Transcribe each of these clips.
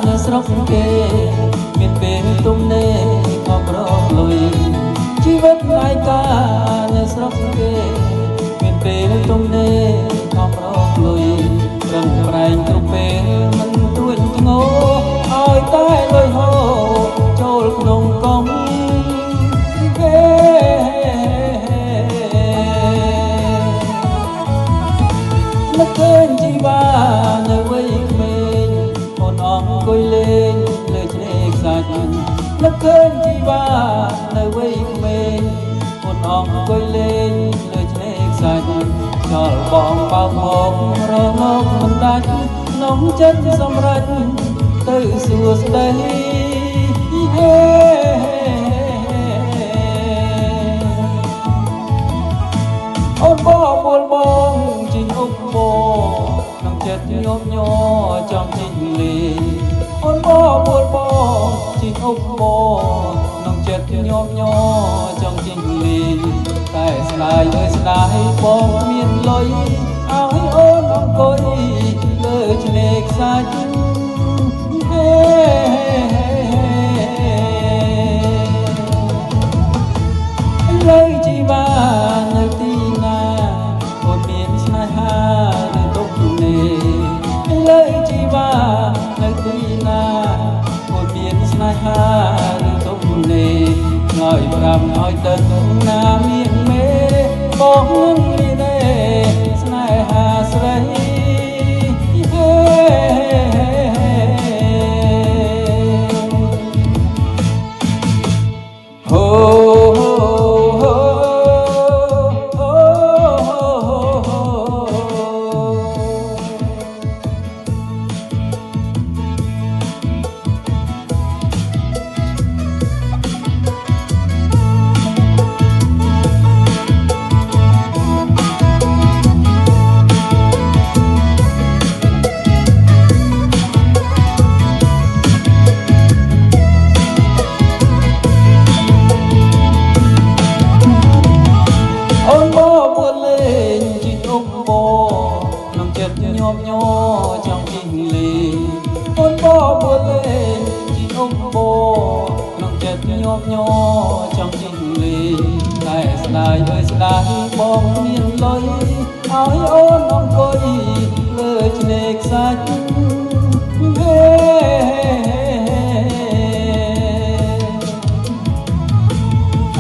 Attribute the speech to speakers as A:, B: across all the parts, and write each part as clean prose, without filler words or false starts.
A: នៅស្រុកគេមានពេលទុំនេខំរកលុយជីវិតឯកានៅស្រុកគេមានពេលទុំនេខំរកលុយប្រឹងប្រែងគ្រប់ពេលមិនទួចធ្ងោឲ្យតែលុយហូរចូលក្នុងកងគេនឹកឃើញជីវ៉ានៅវ័យក្មេងអូនអង្គុយលេងលើឆ្នេរខ្សាច់នឹកឃើញជីវ៉ានៅវ័យក្មេងអូនអង្គុយលេងលើឆ្នេរខ្សាច់ចោលបងបោកមករងកមិនដាច់ក្នុងចិត្តសម្រេចទៅសួស្ដីហេអូនបងបងជីងអុកបងក្នុងចិត្តញោមញ័រចង់ជីងលេអូនបងជីងអុកបងក្នុងចិត្តញោមញ័រចង់ជីងលេតែស្ដាយស្ដាយបងគ្មានលុយឲ្យអូនអង្គុយលើឆ្នេរខ្សាច់ហេលើជីវ៉ានៅទីណាអូនមានស្នេហាឬទុកនេលើជីវ៉ានៅទីណាអូនមានស្នេហាឬទុកនេឆ្លើយប្រាប់ឲ្យដឹងណាមានមេបងនឹងរីរេស្នេហាស្រីហេហូញោមញ័រចង់ជីងលេអូនបួលលេជីអុំបោក្នុងចិត្តញោមញ័រចង់ជីងលេតែស្ដាយស្ដាយបងមានលុយឲ្យអូនអង្គុយលើឆ្នេរខ្សាច់ហេ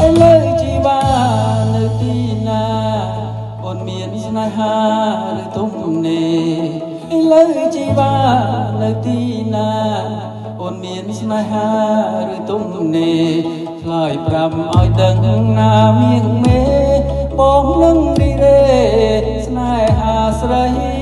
A: ឥឡូវជីវ៉ានៅទីណាអូនមានស្នេហាឬទុំនេឥឡូវជីវ៉ានៅទីណាអូនមានស្នេហាឬទុំនេឆ្លើយប្រាប់ឲ្យដឹងណាមានមេបងនឹងរីរេស្នេហាស្រី